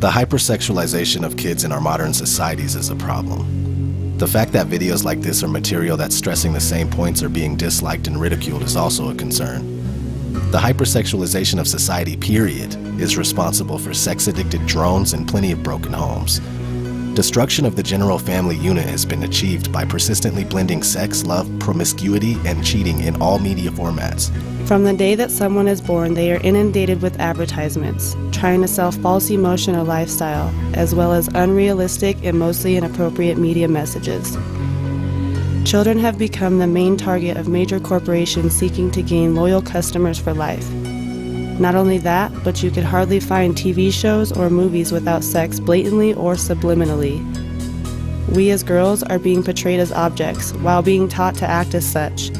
The hypersexualization of kids in our modern societies is a problem. The fact that videos like this are material that's stressing the same points are being disliked and ridiculed is also a concern. The hypersexualization of society, period, is responsible for sex-addicted drones and plenty of broken homes. Destruction of the general family unit has been achieved by persistently blending sex, love, promiscuity, and cheating in all media formats. From the day that someone is born, they are inundated with advertisements, trying to sell false emotion or lifestyle, as well as unrealistic and mostly inappropriate media messages. Children have become the main target of major corporations seeking to gain loyal customers for life. Not only that, but you could hardly find TV shows or movies without sex blatantly or subliminally. We as girls are being portrayed as objects while being taught to act as such.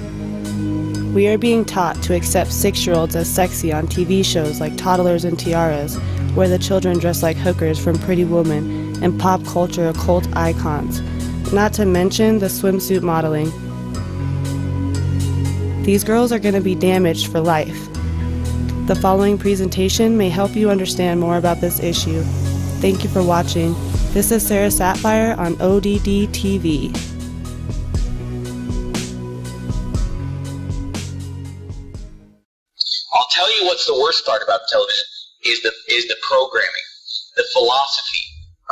We are being taught to accept 6-year-olds as sexy on TV shows like Toddlers and Tiaras, where the children dress like hookers from Pretty Woman and pop culture occult icons, not to mention the swimsuit modeling. These girls are going to be damaged for life. The following presentation may help you understand more about this issue. Thank you for watching. This is Sarah Sapphire on ODD TV. I'll tell you what's the worst part about television is the programming, the philosophy,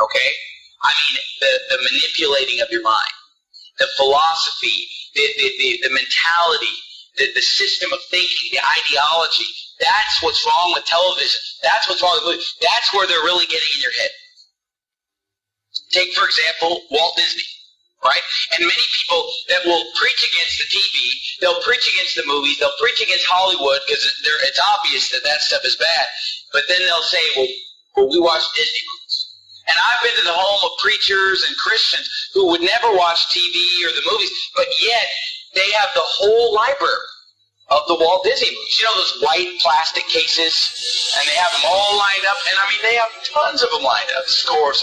okay? I mean, the manipulating of your mind, the philosophy, the mentality, the system of thinking, the ideology. That's what's wrong with television. That's what's wrong with movies. That's where they're really getting in your head. Take, for example, Walt Disney, right? And many people that will preach against the TV, they'll preach against the movies, they'll preach against Hollywood because it's obvious that stuff is bad. But then they'll say, well, we watch Disney movies. And I've been to the home of preachers and Christians who would never watch TV or the movies, but yet they have the whole library of the Walt Disney movies. You know those white plastic cases? And they have them all lined up. And I mean, they have tons of them lined up, scores.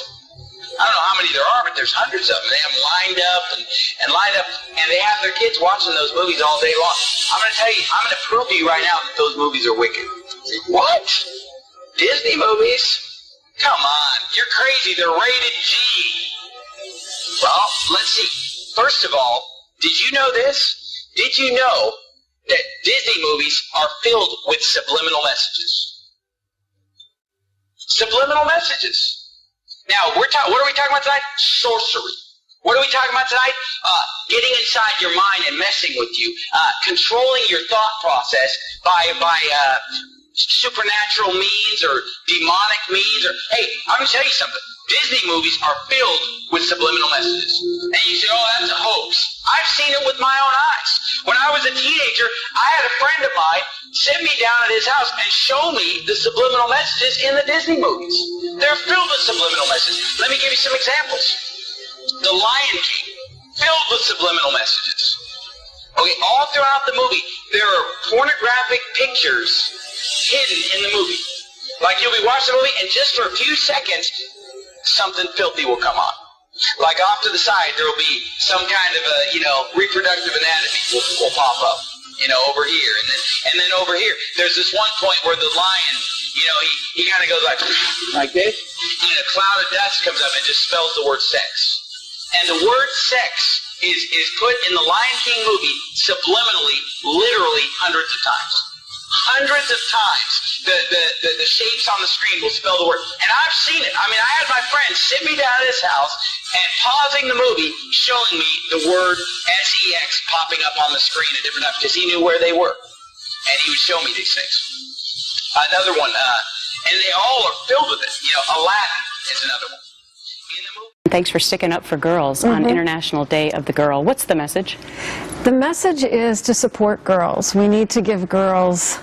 I don't know how many there are, but there's hundreds of them. They have them lined up and lined up, and they have their kids watching those movies all day long. I'm going to tell you, I'm going to prove to you right now that those movies are wicked. What? Disney movies? Come on, you're crazy. They're rated G. Well, let's see. First of all, did you know this? Did you know that Disney movies are filled with subliminal messages? Subliminal messages. Now, what are we talking about tonight? Sorcery. What are we talking about tonight? Getting inside your mind and messing with you. Controlling your thought process by supernatural means or demonic means. Or hey, I'm going to tell you something. Disney movies are filled with subliminal messages. And you say, oh, that's a hoax. I've seen it with my own eyes. When I was a teenager, I had a friend of mine sit me down at his house and show me the subliminal messages in the Disney movies. They're filled with subliminal messages. Let me give you some examples. The Lion King, filled with subliminal messages. Okay, all throughout the movie, there are pornographic pictures hidden in the movie. Like you'll be watching the movie, and just for a few seconds, something filthy will come on. Like off to the side, there will be some kind of a, reproductive anatomy will pop up, over here. And then over here, there's this one point where the lion, he kind of goes like this. And a cloud of dust comes up and just spells the word sex. And the word sex is put in the Lion King movie subliminally, literally hundreds of times. Hundreds of times. The shapes on the screen will spell the word. And I've seen it. I mean, I had my friend sit me down at his house and pausing the movie, showing me the word SEX popping up on the screen at different times because he knew where they were. And he would show me these things. Another one, and they all are filled with it. Aladdin is another one. In the movie. Thanks for sticking up for girls on International Day of the Girl. What's the message? The message is to support girls. We need to give girls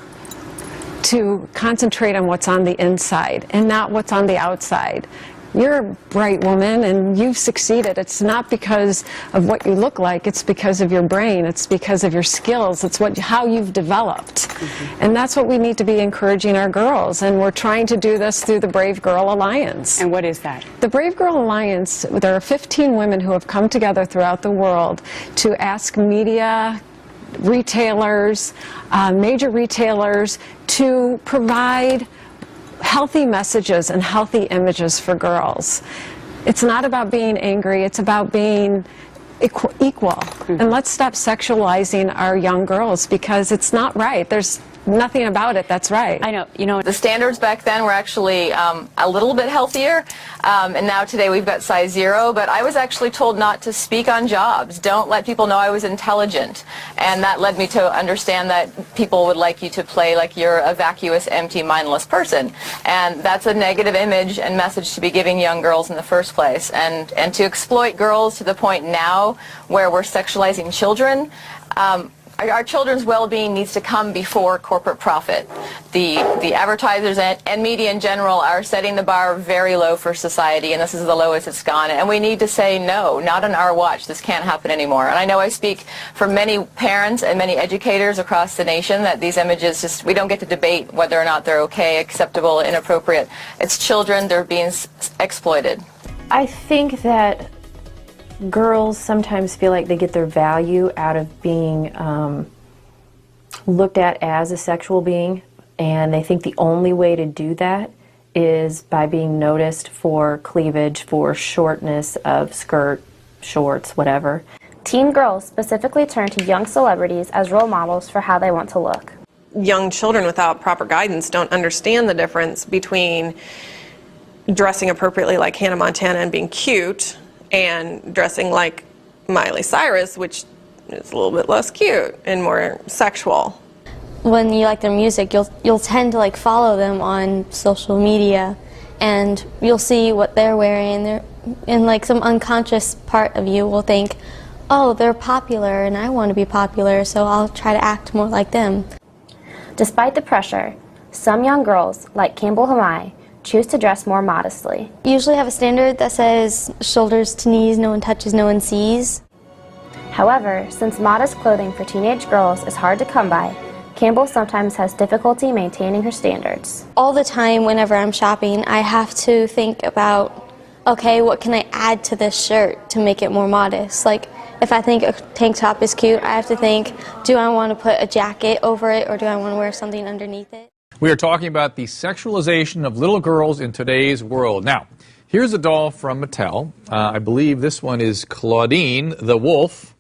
to concentrate on what's on the inside and not what's on the outside. You're a bright woman and you've succeeded. It's not because of what you look like, it's because of your brain, it's because of your skills, it's how you've developed. And that's what we need to be encouraging our girls, and we're trying to do this through the Brave Girl Alliance. And what is that? The Brave Girl Alliance, there are 15 women who have come together throughout the world to ask media, retailers, major retailers to provide healthy messages and healthy images for girls. It's not about being angry, it's about being equal. And let's stop sexualizing our young girls, because it's not right. There's nothing about it that's right. I know, you know, The standards back then were actually a little bit healthier, and now today we've got size 0, but I was actually told not to speak on jobs. Don't let people know I was intelligent, and that led me to understand that people would like you to play like you're a vacuous, empty, mindless person, and that's a negative image and message to be giving young girls in the first place, and to exploit girls to the point now where we're sexualizing children. Our children's well-being needs to come before corporate profit. The advertisers and media in general are setting the bar very low for society, and this is the lowest it's gone. And we need to say, no, not on our watch. This can't happen anymore. And I know I speak for many parents and many educators across the nation that these images just, we don't get to debate whether or not they're okay, acceptable, inappropriate. It's children, they're being exploited. I think that girls sometimes feel like they get their value out of being looked at as a sexual being, and they think the only way to do that is by being noticed for cleavage, for shortness of skirt, shorts, whatever. Teen girls specifically turn to young celebrities as role models for how they want to look. Young children without proper guidance don't understand the difference between dressing appropriately like Hannah Montana and being cute, and dressing like Miley Cyrus, which is a little bit less cute and more sexual. When you like their music, you'll tend to like follow them on social media, and you'll see what they're wearing. And like some unconscious part of you will think, oh, they're popular and I want to be popular, so I'll try to act more like them. Despite the pressure, some young girls, like Campbell Hamai, choose to dress more modestly. You usually have a standard that says shoulders to knees, no one touches, no one sees. However, since modest clothing for teenage girls is hard to come by, Campbell sometimes has difficulty maintaining her standards. All the time whenever I'm shopping, I have to think about, okay, what can I add to this shirt to make it more modest? Like, if I think a tank top is cute, I have to think, do I want to put a jacket over it, or do I want to wear something underneath it? We are talking about the sexualization of little girls in today's world. Now, here's a doll from Mattel. I believe this one is Claudine the Wolf.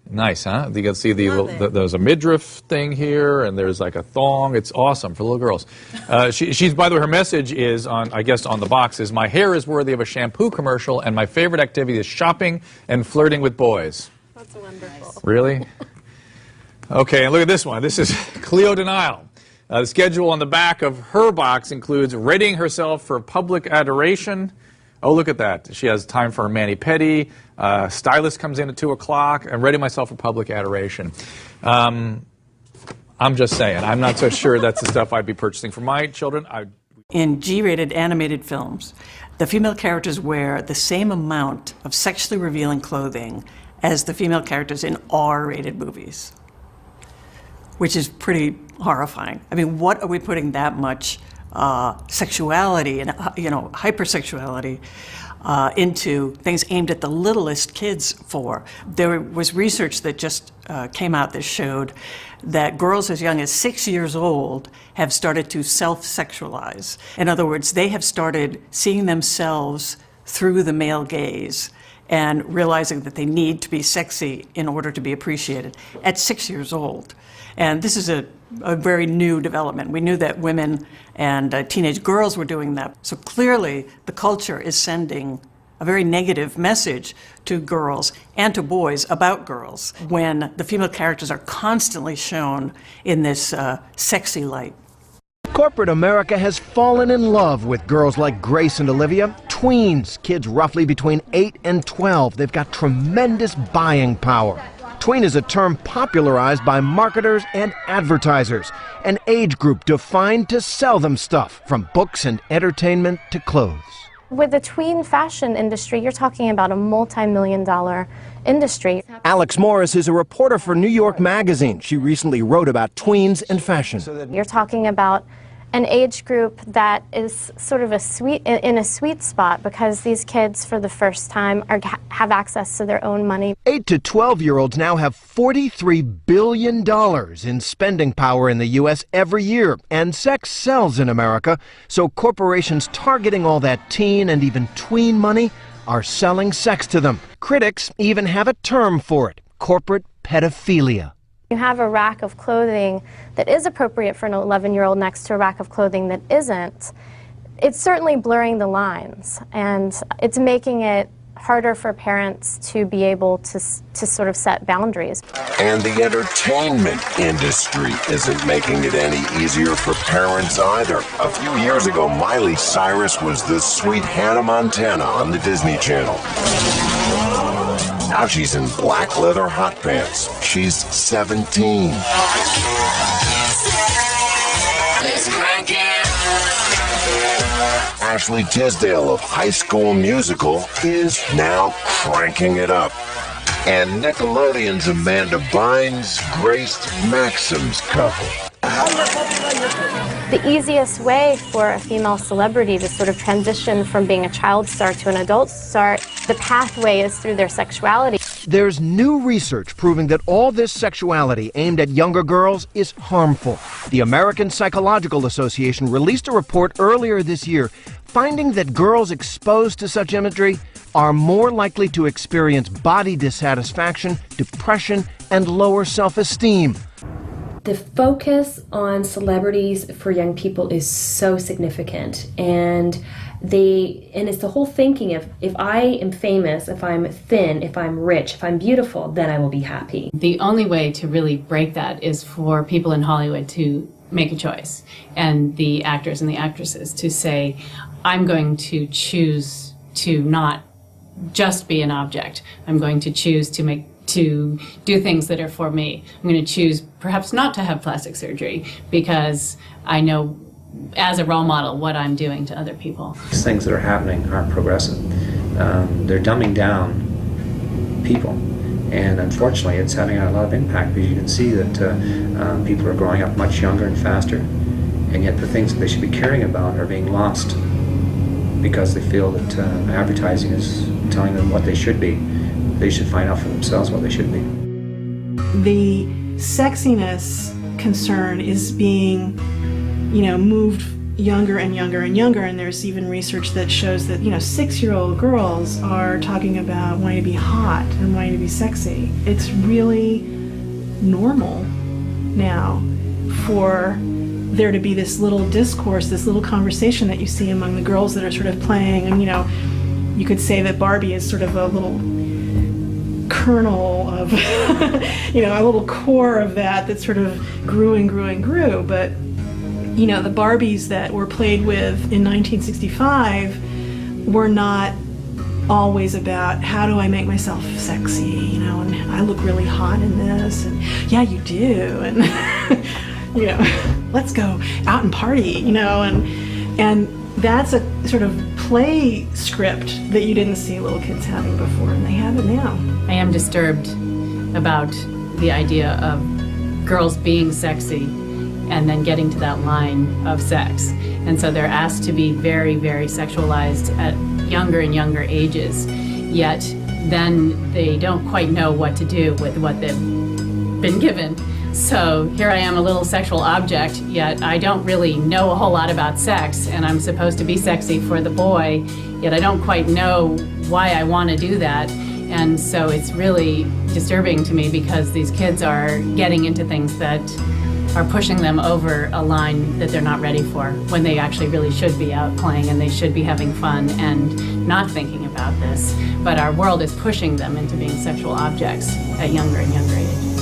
Nice, huh? You can see there's a midriff thing here, and there's like a thong. It's awesome for little girls. She's, by the way, her message is on, I guess, on the box is, my hair is worthy of a shampoo commercial, and my favorite activity is shopping and flirting with boys. That's wonderful. Really? Okay, and look at this one. This is Cleo Denial. The schedule on the back of her box includes readying herself for public adoration. Oh, look at that. She has time for her mani-pedi. Stylist comes in at 2 o'clock. I'm readying myself for public adoration. I'm just saying. I'm not so sure that's the stuff I'd be purchasing for my children. In G-rated animated films, the female characters wear the same amount of sexually revealing clothing as the female characters in R-rated movies, which is pretty horrifying. I mean, what are we putting that much sexuality and, hypersexuality into things aimed at the littlest kids for? There was research that just came out that showed that girls as young as 6 years old have started to self-sexualize. In other words, they have started seeing themselves through the male gaze and realizing that they need to be sexy in order to be appreciated at 6 years old. And this is a very new development. We knew that women and teenage girls were doing that. So clearly, the culture is sending a very negative message to girls and to boys about girls when the female characters are constantly shown in this sexy light. Corporate America has fallen in love with girls like Grace and Olivia, tweens, kids roughly between 8 and 12. They've got tremendous buying power. Tween is a term popularized by marketers and advertisers, an age group defined to sell them stuff, from books and entertainment to clothes. With the tween fashion industry, you're talking about a multi-million-dollar industry. Alex Morris is a reporter for New York Magazine. She recently wrote about tweens and fashion. You're talking about an age group that is sort of in a sweet spot, because these kids for the first time have access to their own money. 8 to 12-year-olds now have $43 billion in spending power in the U.S. every year, and sex sells in America, so corporations targeting all that teen and even tween money are selling sex to them. Critics even have a term for it: corporate pedophilia. You have a rack of clothing that is appropriate for an 11-year-old next to a rack of clothing that isn't. It's certainly blurring the lines, and it's making it harder for parents to be able to sort of set boundaries. And the entertainment industry isn't making it any easier for parents either. A few years ago, Miley Cyrus was the sweet Hannah Montana on the Disney Channel. Now she's in black leather hot pants. She's 17. Ashley Tisdale of High School Musical is now cranking it up. And Nickelodeon's Amanda Bynes graced Maxim's couple. The easiest way for a female celebrity to sort of transition from being a child star to an adult star, the pathway is through their sexuality. There's new research proving that all this sexuality aimed at younger girls is harmful. The American Psychological Association released a report earlier this year finding that girls exposed to such imagery are more likely to experience body dissatisfaction, depression, and lower self-esteem. The focus on celebrities for young people is so significant, and it's the whole thinking of, if I am famous, if I'm thin, if I'm rich, if I'm beautiful, then I will be happy. The only way to really break that is for people in Hollywood to make a choice, and the actors and the actresses to say, I'm going to choose to not just be an object. I'm going to choose to do things that are for me. I'm going to choose perhaps not to have plastic surgery because I know as a role model what I'm doing to other people. These things that are happening aren't progressive. They're dumbing down people, and unfortunately it's having a lot of impact, because you can see that people are growing up much younger and faster, and yet the things that they should be caring about are being lost because they feel that advertising is telling them what they should be. They should find out for themselves what they should be. The sexiness concern is being, moved younger and younger and younger, and there's even research that shows that, 6-year-old girls are talking about wanting to be hot and wanting to be sexy. It's really normal now for there to be this little discourse, this little conversation that you see among the girls that are sort of playing, and you could say that Barbie is sort of a little kernel of, a little core of that sort of grew and grew and grew. But, the Barbies that were played with in 1965 were not always about how do I make myself sexy, and I look really hot in this, and yeah, you do, and, let's go out and party, and that's a sort of play script that you didn't see little kids having before, and they have it now. I am disturbed about the idea of girls being sexy and then getting to that line of sex. And so they're asked to be very, very sexualized at younger and younger ages, yet then they don't quite know what to do with what they've been given. So here I am, a little sexual object, yet I don't really know a whole lot about sex, and I'm supposed to be sexy for the boy, yet I don't quite know why I want to do that. And so it's really disturbing to me, because these kids are getting into things that are pushing them over a line that they're not ready for, when they actually really should be out playing and they should be having fun and not thinking about this. But our world is pushing them into being sexual objects at younger and younger ages.